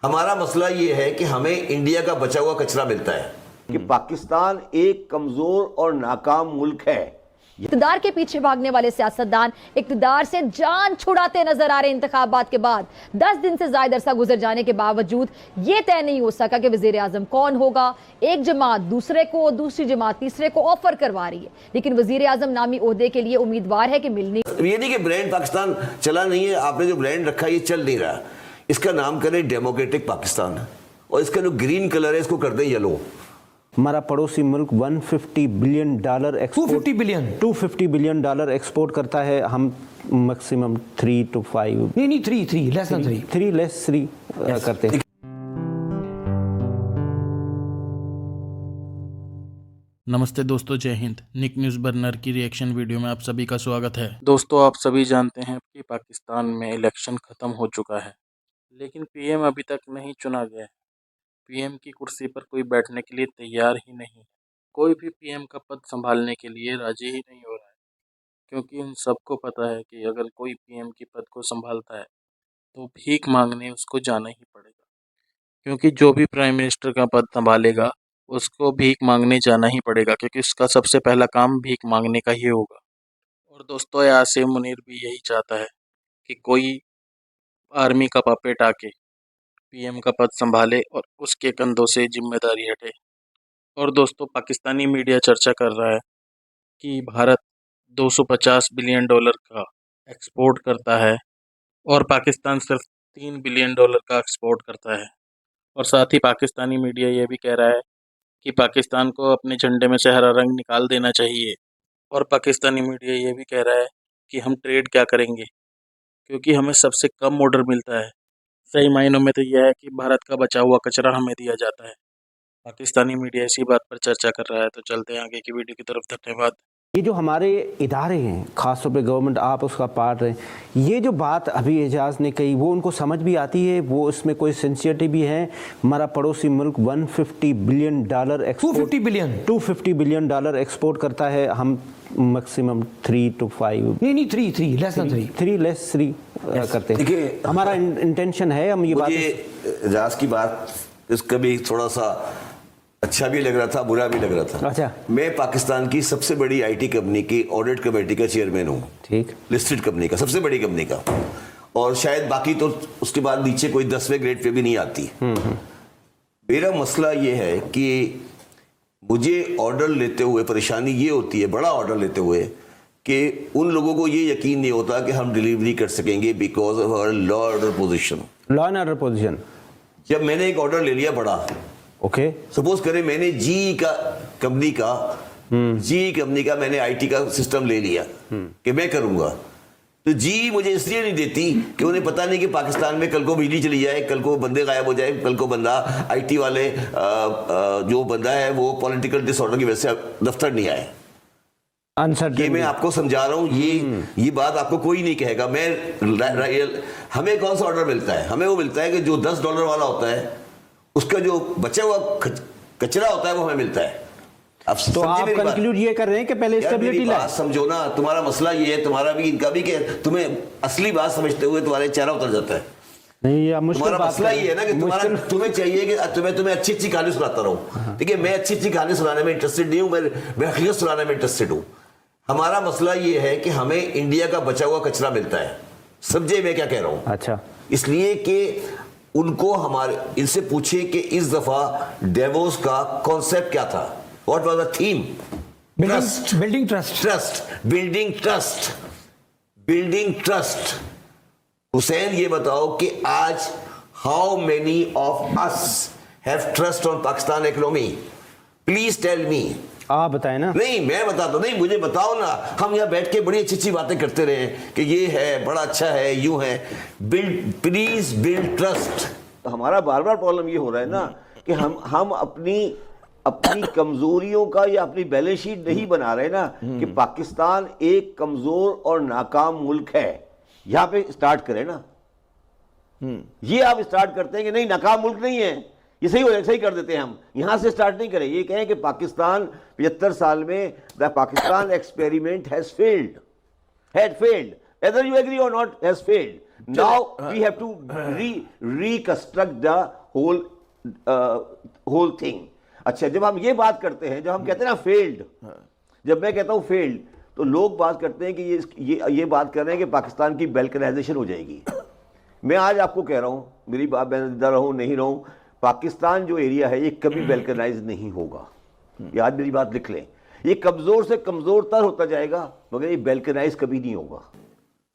हमारा मसला ये है कि हमें इंडिया का बचा हुआ कचरा मिलता है कि पाकिस्तान एक कमजोर और नाकाम मुल्क है। इक़्तिदार के पीछे भागने वाले सियासतदान इक़्तिदार से जान छुड़ाते नजर आ रहे। इंतखाबात के बाद 10 दिन से ज्यादा अरसा गुजर जाने के बावजूद ये तय नहीं हो सका कि वजीर आजम कौन होगा। एक जमात दूसरे को, दूसरी जमात तीसरे को ऑफर करवा रही है, लेकिन वजीर आजम नामी ओहदे के लिए उम्मीदवार है कि मिलनी। ये नहीं कि ब्रांड पाकिस्तान चला नहीं है, आपने जो ब्रांड रखा है ये चल नहीं रहा। इसका नाम करें डेमोक्रेटिक पाकिस्तान और इसका जो ग्रीन कलर है इसको कर दें येलो। हमारा पड़ोसी मुल्क $150 billion export 250 billion dollar export करता है। हम मैक्सिमम 3 to 5 नहीं 3 लेस देन 3 लेस 3 करते हैं। नमस्ते दोस्तों, जय हिंद। निक न्यूज़ बर्नर की रिएक्शन वीडियो में आप सभी का स्वागत है। दोस्तों, आप सभी जानते हैं कि पाकिस्तान में इलेक्शन ख़त्म हो चुका है, लेकिन पीएम अभी तक नहीं चुना गया है। पीएम की कुर्सी पर कोई बैठने के लिए तैयार ही नहीं है। कोई भी पीएम का पद संभालने के लिए राजी ही नहीं हो रहा है, क्योंकि उन सबको पता है कि अगर कोई पीएम की पद को संभालता है तो भीख मांगने उसको जाना ही पड़ेगा, क्योंकि जो भी प्राइम मिनिस्टर का पद संभालेगा उसको भीख मांगने जाना ही पड़ेगा, क्योंकि उसका सबसे पहला काम भीख मांगने का ही होगा। और दोस्तों, आसिम मुनीर भी यही चाहता है कि कोई आर्मी का पपेट आके पीएम का पद संभाले और उसके कंधों से जिम्मेदारी हटे। और दोस्तों, पाकिस्तानी मीडिया चर्चा कर रहा है कि भारत $250 बिलियन का एक्सपोर्ट करता है और पाकिस्तान सिर्फ $3 बिलियन का एक्सपोर्ट करता है। और साथ ही पाकिस्तानी मीडिया ये भी कह रहा है कि पाकिस्तान को अपने झंडे में से हरा रंग निकाल देना चाहिए। और पाकिस्तानी मीडिया ये भी कह रहा है कि हम ट्रेड क्या करेंगे, क्योंकि हमें सबसे कम ऑर्डर मिलता है। सही मायनों में तो यह है कि भारत का बचा हुआ कचरा हमें दिया जाता है। पाकिस्तानी मीडिया इसी बात पर चर्चा कर रहा है। तो चलते हैं आगे की वीडियो की तरफ। धन्यवाद। ये जो हमारे इदारे हैं, ख़ासतौर पे गवर्नमेंट, आप उसका पार्ट हैं, ये जो बात अभी एजाज ने कही वो उनको समझ भी आती है, वो इसमें कोई सिंसियरिटी भी है। हमारा पड़ोसी मुल्क $150 billion export 250 billion dollar export करता है। हम मैक्सिमम 3 to 5 नहीं 3 लेस देन 3 लेस 3 करते हैं। देखिए, हमारा इंटेंशन है, हम ये बात एजाज की बात इसका भी थोड़ा सा अच्छा भी लग रहा था, बुरा भी लग रहा था। अच्छा, मैं पाकिस्तान की सबसे बड़ी आईटी कंपनी की ऑडिट कमेटी का चेयरमैन हूँ। ठीक, लिस्टेड कंपनी का, सबसे बड़ी कंपनी का, और शायद बाकी तो उसके बाद नीचे कोई 10वें ग्रेड पे भी नहीं आती। मेरा मसला ये है कि मुझे ऑर्डर लेते हुए परेशानी ये होती है, बड़ा ऑर्डर लेते हुए, कि उन लोगों को ये यकीन नहीं होता कि हम डिलीवरी कर सकेंगे because of our law order position. जब मैंने एक ऑर्डर ले लिया बड़ा, ओके, सपोज करें मैंने जी कंपनी का मैंने आईटी का सिस्टम ले लिया कि मैं करूंगा, तो जी मुझे इसलिए नहीं देती कि उन्हें पता नहीं कि पाकिस्तान में कल को बिजली चली जाए, कल को बंदे गायब हो जाए, कल को बंदा आईटी वाले जो बंदा है वो पॉलिटिकल डिसऑर्डर की वजह से दफ्तर नहीं आए। ये मैं आपको समझा रहा हूँ, ये बात आपको कोई नहीं कहेगा। हमें कौन सा ऑर्डर मिलता है? हमें वो मिलता है कि जो $10 वाला होता है उसका जो बचा हुआ कचरा होता है वो हमें मिलता है। अब तो आप कंक्लूड ये कर रहे हैं कि पहले स्टेबिलिटी लाए। समझो ना, तुम्हारा मसला ये है, तुम्हारा भी इनका भी, कि तुम्हें असली बात समझते हुए तुम्हारे चेहरा उतर जाता है। नहीं, ये मुश्किल तुम्हारा बात मसला ये है ना कि तुम्हें चाहिए कि तुम्हें अच्छी अच्छी कहानी सुनाता रहूं। ठीक है, मैं अच्छी अच्छी कहानी सुनाने में इंटरेस्टेड नहीं हूं, मैं हकीकत सुनाने में इंटरेस्टेड हूं। हमारा मसला ये है कि हमें इंडिया का बचा हुआ कचरा मिलता है। समझे मैं क्या कह रहा हूं? अच्छा, इसलिए कि उनको इनसे पूछे कि इस दफा डेवोस का कॉन्सेप्ट क्या था, what was the theme? Building trust. Hussain, ये बताओ कि आज how many of us have trust on Pakistan economy? Please tell me. आप बताएं ना। नहीं, मैं बताता नहीं, मुझे बताओ ना। हम यहाँ बैठ के बड़ी अच्छी अच्छी बातें करते रहे कि ये है, बड़ा अच्छा है, यूं है। Please build trust. हमारा बार बार प्रॉब्लम ये हो रहा है ना कि हम अपनी कमजोरियों का या अपनी बैलेंस शीट नहीं बना रहे ना, कि पाकिस्तान एक कमजोर और नाकाम मुल्क है। यहाँ पे स्टार्ट करें ना। ये आप स्टार्ट करते हैं कि नहीं, नाकाम मुल्क नहीं है, ये सही हो जाए, सही कर देते हैं। हम यहां से स्टार्ट नहीं करें। ये कहें कि पाकिस्तान 75 साल में the Pakistan experiment has failed, either you agree or not, has failed. Now we have to reconstruct the whole thing. अच्छा, जब हम ये बात करते हैं, जब हम कहते हैं ना फेल्ड, जब मैं कहता हूं फेल्ड, तो लोग बात करते हैं कि ये बात कर रहे हैं कि पाकिस्तान की बैल्कनाइजेशन हो जाएगी। मैं आज आपको कह रहा हूं, मेरी बात मैं जिंदा रहूं नहीं रहूं, पाकिस्तान जो एरिया है ये कभी बैल्कनाइज नहीं होगा। ये आज मेरी बात लिख लें, ये कमजोर से कमजोर तर होता जाएगा, मगर ये बैल्कनाइज कभी नहीं होगा।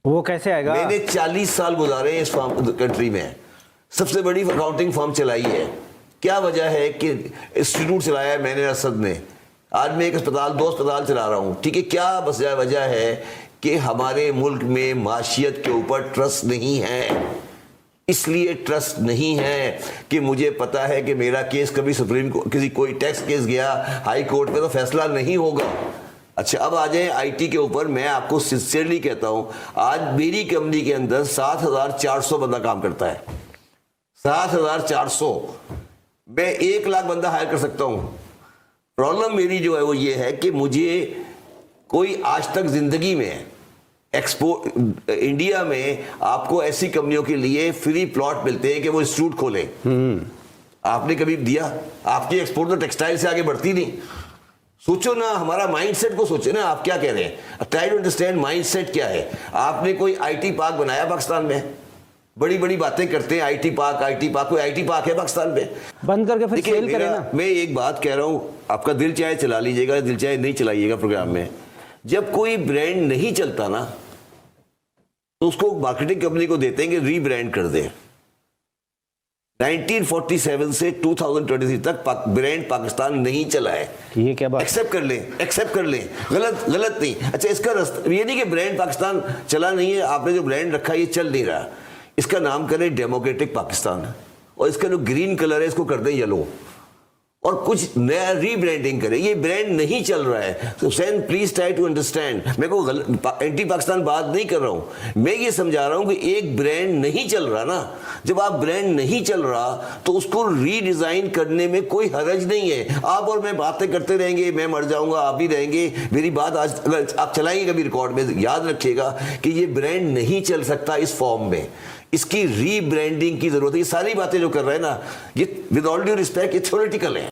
वो कैसे आएगा? मैंने 40 साल गुजारे इस कंट्री में, सबसे बड़ी अकाउंटिंग फर्म चलाई है। क्या वजह है कि इंस्टीट्यूट चलाया है मैंने, असद ने, आज मैं एक अस्पताल, 2 अस्पताल चला रहा हूं, ठीक है। क्या वजह है कि हमारे मुल्क में माशियत के ऊपर ट्रस्ट नहीं है। इसलिए ट्रस्ट नहीं है कि मुझे पता है कि मेरा केस कभी सुप्रीम कोर्ट, कोई टैक्स केस गया हाई कोर्ट में तो फैसला नहीं होगा। अच्छा, अब आ जाए आईटी के ऊपर। मैं आपको सिंसियरली कहता हूं, आज मेरी कंपनी के अंदर 7,400 बंदा काम करता है। 7,400, मैं 1 लाख बंदा हायर कर सकता हूं। प्रॉब्लम मेरी जो है वो ये है कि मुझे कोई आज तक जिंदगी में एक्सपोर्ट, इंडिया में आपको ऐसी कंपनियों के लिए फ्री प्लॉट मिलते हैं कि वो इंस्टीट्यूट खोले। आपने कभी दिया? आपकी एक्सपोर्ट तो टेक्सटाइल से आगे बढ़ती नहीं। सोचो ना, हमारा माइंडसेट को सोचो ना, आप क्या कह रहे हैं, ट्राई टू अंडरस्टैंड माइंडसेट क्या है। आपने कोई आईटी पार्क बनाया पाकिस्तान में? बड़ी बड़ी बातें करते हैं आईटी पार्क, कोई आईटी पार्क है पाकिस्तान में? बंद करके फिर सेल करें ना। मैं एक बात कह रहा हूं, आपका दिल चाहे चला लीजिएगा, दिल चाहे नहीं चलाइएगा प्रोग्राम में। जब कोई ब्रांड नहीं चलता ना, तो उसको मार्केटिंग कंपनी को देते हैं कि रीब्रांड कर दें। 1947 से 2023 तक ब्रांड पाकिस्तान नहीं चला है। ये क्या बात? एक्सेप्ट कर लें, गलत नहीं। अच्छा, इसका रास्ता ये नहीं कि ब्रांड पाकिस्तान चला नहीं है, आपने जो ब्रांड रखा है ये चल नहीं रहा। इसका नाम करें डेमोक्रेटिक पाकिस्तान, और इसका जो ग्रीन कलर है इसको कर दें येलो, और कुछ नया रीब्रांडिंग करें। ये ब्रांड नहीं चल रहा है। तो Hussain, please try to understand. मैं को एंटी पाकिस्तान बात नहीं कर रहा हूं, मैं ये समझा रहा हूं कि एक ब्रांड नहीं चल रहा ना, जब आप ब्रांड नहीं चल रहा तो उसको रीडिजाइन करने में कोई हरज नहीं है। आप और मैं बातें करते रहेंगे, मैं मर जाऊंगा, आप भी रहेंगे। मेरी बात आज अगर आप चलाएंगे कभी रिकॉर्ड में, याद रखिएगा कि ये ब्रांड नहीं चल सकता इस फॉर्म में, इसकी रीब्रांडिंग की जरूरत है। ये सारी बातें जो कर रहे हैं ना, ये विद ऑल ड्यू रिस्पेक्ट ये थ्योरेटिकल है।